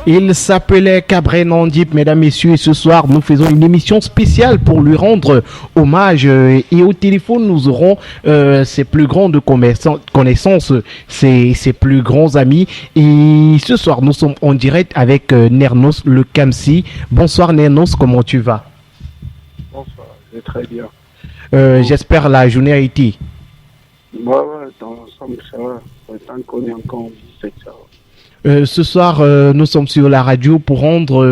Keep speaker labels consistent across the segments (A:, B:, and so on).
A: Il s'appelait Cabrel Nandip, mesdames, messieurs, et ce soir, nous faisons une émission spéciale pour lui rendre hommage. Et au téléphone, nous aurons ses plus grandes connaissances, ses plus grands amis. Et ce soir, nous sommes en direct avec Nernos le Kamsi. Bonsoir Nernos, comment tu vas?
B: Bonsoir, je vais très bien.
A: J'espère la journée a été.
B: Ouais, dans l'ensemble, ça va. Tant qu'on est encore en vie, c'est que ça va.
A: Ce soir, nous sommes sur la radio pour rendre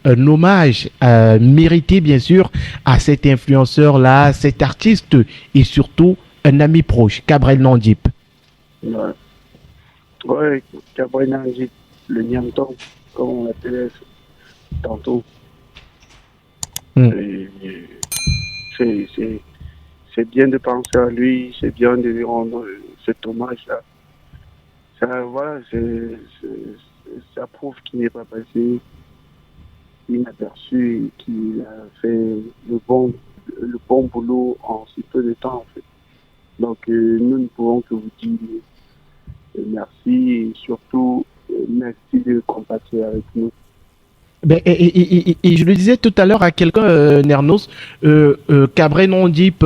A: un hommage mérité, bien sûr, à cet influenceur-là, cet artiste et surtout un ami proche, Cabrel Nandip.
B: Ouais, Cabrel Nandip, le Niamton, comme on l'appelait tantôt. Et c'est bien de penser à lui, c'est bien de lui rendre cet hommage-là. Voilà, ça prouve qu'il n'est pas passé inaperçu et qu'il a fait le bon boulot en si peu de temps, en fait. Donc, nous ne pouvons que vous dire merci et surtout merci de compatir avec nous.
A: Et je le disais tout à l'heure à quelqu'un, Nernos, Cabrel Nandip,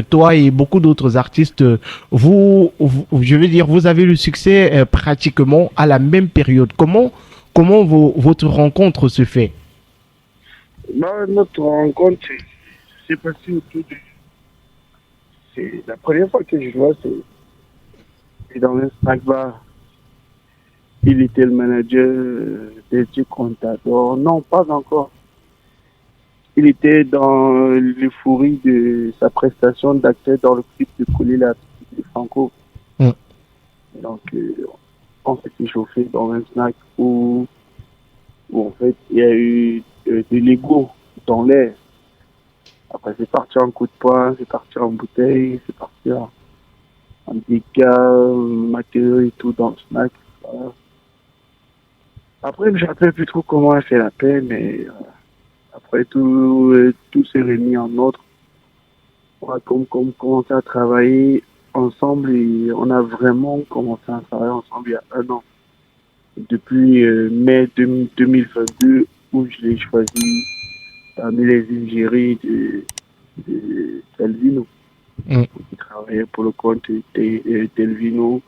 A: toi et beaucoup d'autres artistes, je veux dire, vous avez le succès pratiquement à la même période. Comment votre rencontre se fait?
B: Notre rencontre s'est passée autour de... C'est la première fois que je vois, c'est dans un snack bar. Il était le manager des Contador. Non, pas encore. Il était dans l'euphorie de sa prestation d'acteur dans le clip de Colila de Franco. Donc, on s'est échauffé dans un snack où en fait, il y a eu de l'ego dans l'air. Après, c'est parti en coup de poing, c'est parti en bouteille, c'est parti en dégâts matériaux et tout dans le snack. Voilà. Après, je ne rappelle plus trop comment elle fait la paix, mais après tout s'est remis en ordre. On a commencé à travailler ensemble et on a vraiment commencé à travailler ensemble il y a 1 an. Depuis mai 2022, où je l'ai choisi parmi les ingéries de Telvino, qui travaillait pour le compte de Telvino.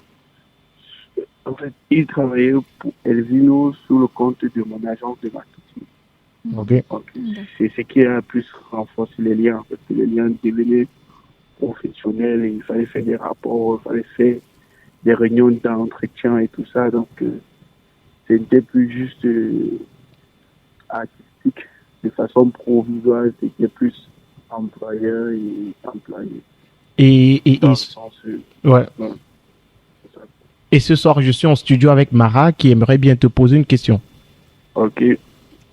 B: En fait, il travaillait pour Elvino sous le compte de mon agence de marketing.
A: Okay.
B: Donc, c'est ce qui a plus renforcé les liens, parce que les liens devenaient professionnels et il fallait faire des rapports, il fallait faire des réunions d'entretien et tout ça. Donc, c'était plus juste artistique, de façon provisoire, c'était plus employeur et employé. Dans le sens,
A: ouais. Et ce soir, je suis en studio avec Mara qui aimerait bien te poser une question.
B: Ok.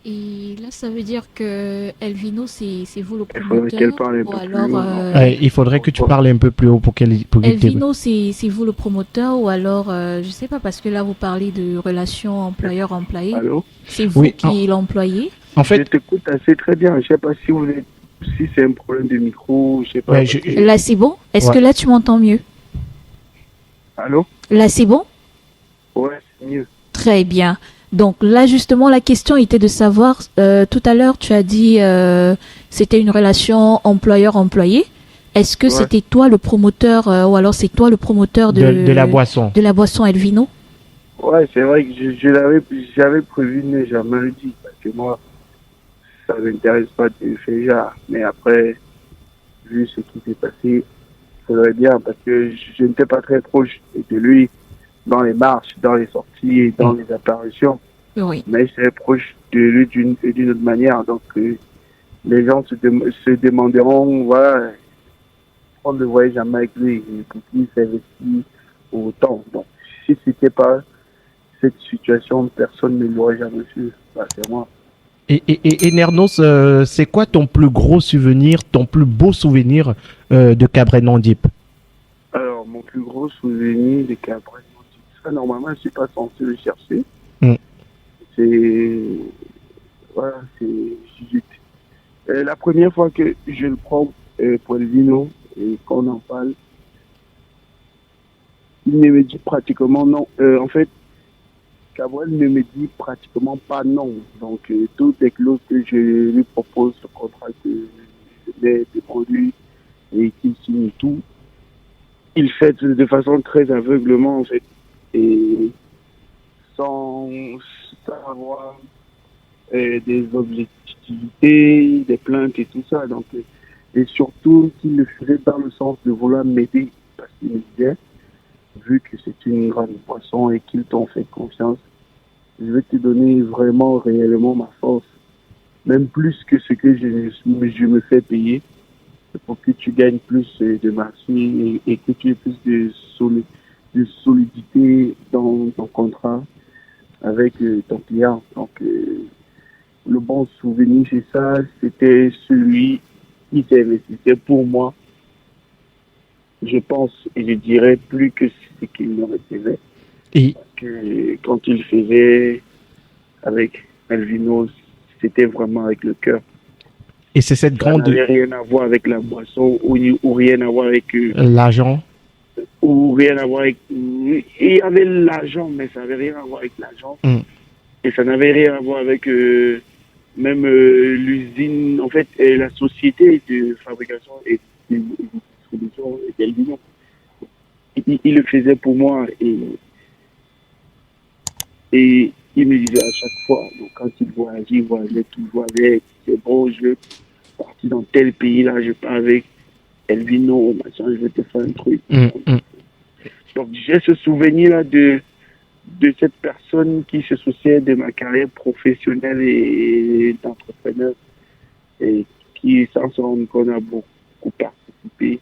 C: Et là, ça veut dire que Elvino, c'est vous le promoteur, ou alors...
A: il faudrait que tu parles un peu plus haut pour qu'elle...
C: Elvino, c'est vous le promoteur, ou alors, je sais pas, parce que là, vous parlez de relation employeur-employé.
B: Allô?
C: C'est vous qui est l'employé?
B: En fait, je t'écoute assez très bien. Je sais pas si c'est un problème de micro, je sais pas.
C: Là, c'est bon? Est-ce que là, tu m'entends mieux?
B: Allô?
C: Là, c'est bon?
B: Ouais, c'est mieux.
C: Très bien. Donc là, justement, la question était de savoir, tout à l'heure, tu as dit c'était une relation employeur-employé. Est-ce que c'était toi le promoteur, ou alors c'est toi le promoteur de
A: la boisson?
C: De la boisson Elvino?
B: Ouais, c'est vrai que j'avais prévu de ne jamais le dire, parce que moi, ça ne m'intéresse pas de faire genre. Mais après, vu ce qui s'est passé, il faudrait bien, parce que je n'étais pas très proche de lui dans les marches, dans les sorties et dans les apparitions.
C: Oui.
B: Mais j'étais proche de lui d'une autre manière. Donc, les gens se demanderont, voilà, on ne le voyait jamais avec lui, pour qui s'investit autant. Donc, si c'était pas cette situation, personne ne l'aurait jamais su. Bah, c'est moi.
A: Et Nernos, c'est quoi ton plus gros souvenir, ton plus beau souvenir de Cabrel Nandip?
B: Alors, mon plus gros souvenir de Cabrel Nandip, ça, normalement, je ne suis pas censé le chercher. C'est... Voilà, c'est... la première fois que je le prends pour le vino et qu'on en parle, il ne me dit pratiquement non. En fait, Cabrel ne me dit pratiquement pas non. Donc, toutes les clauses que je lui propose, le contrat que je mets devant lui et qu'il signe tout, il fait de façon très aveuglement, en fait. Et sans avoir des objectivités, des plaintes et tout ça. Donc, et surtout qu'il le faisait dans le sens de vouloir m'aider parce qu'il me disait, vu que c'est une grande poisson et qu'ils t'ont fait confiance, je vais te donner vraiment, réellement ma force, même plus que ce que je me fais payer, pour que tu gagnes plus de marché et que tu aies plus de solidité dans ton contrat avec ton client. Donc, le bon souvenir, c'est ça, c'était celui qui s'investissait pour moi. Je pense, et je dirais plus que ce qu'il me recevait.
A: Et
B: Parce que quand il faisait avec Elvino, c'était vraiment avec le cœur.
A: et c'est cette
B: Ça
A: grande
B: n'avait rien à voir avec la boisson ou rien à voir avec
A: l'argent.
B: ou rien à voir avec. Il y avait l'argent, mais ça n'avait rien à voir avec l'argent.
A: Mm.
B: Et ça n'avait rien à voir avec même l'usine, en fait, la société de fabrication et de distribution d'Elvino. Il le faisait pour moi et il me disait à chaque fois, donc quand il voyageait toujours avec, c'est bon, je vais partir dans tel pays là, je pars avec Elvino, machin, je vais te faire un truc. Donc j'ai ce souvenir là de cette personne qui se souciait de ma carrière professionnelle et d'entrepreneur et qui, sans se rendre compte, a beaucoup participé.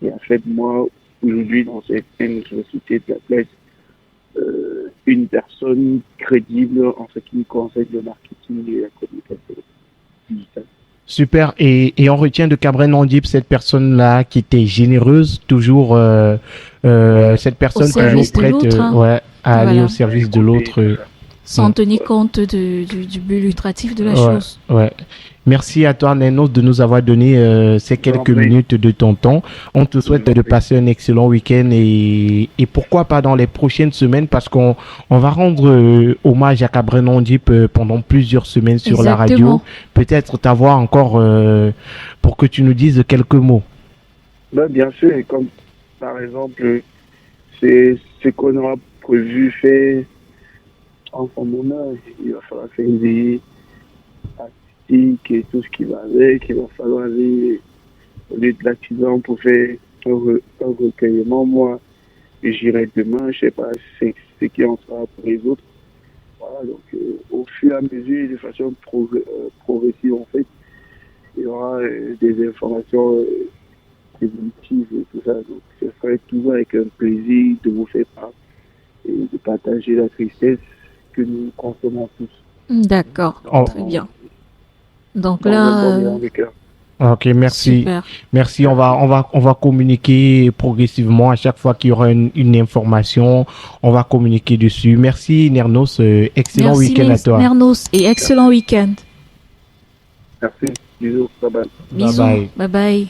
B: Et en fait, moi, aujourd'hui, dans certaines sociétés de la place, une personne crédible en ce qui concerne le marketing et la communication digitale.
A: Super. Et on retient de Cabrel Nondip cette personne-là qui était généreuse, toujours cette personne toujours
C: service de
A: prête
C: l'autre, hein.
A: ouais, à aller
C: Voilà.
A: au service de l'autre.
C: Sans tenir compte du but lucratif de la
A: Ouais,
C: chose.
A: ouais. Merci à toi, Nenos, de nous avoir donné ces quelques minutes de ton temps. On te souhaite de passer un excellent week-end et pourquoi pas dans les prochaines semaines parce qu'on va rendre hommage à Cabrel Nondip pendant plusieurs semaines sur la radio.
C: Exactement.
A: Peut-être t'avoir encore pour que tu nous dises quelques mots.
B: Ben, bien sûr, et comme par exemple, c'est ce qu'on aura prévu faire en son honneur. Il va falloir faire une veillée artistique et tout ce qui va avec. Il va falloir aller au lieu de l'accident pour faire un recueillement. Moi, j'irai demain, je sais pas ce qui en sera pour les autres. Voilà, donc au fur et à mesure, de façon progressive en fait, il y aura des informations évolutives et tout ça. Donc ce serait toujours avec un plaisir de vous faire part et de partager la tristesse que nous consommons tous.
C: D'accord,
A: Oh.
C: très bien. Donc
B: Dans
C: là,
B: le bon élan de cœur.
A: Ok, merci.
C: super.
A: Merci. On va communiquer progressivement à chaque fois qu'il y aura une information. On va communiquer dessus. Merci, Nernos. Excellent
C: Merci
A: week-end à toi.
C: Nernos et excellent week-end.
B: Merci. Bisous. Bye bye.
C: Bisous.
A: bye.
C: Bye bye.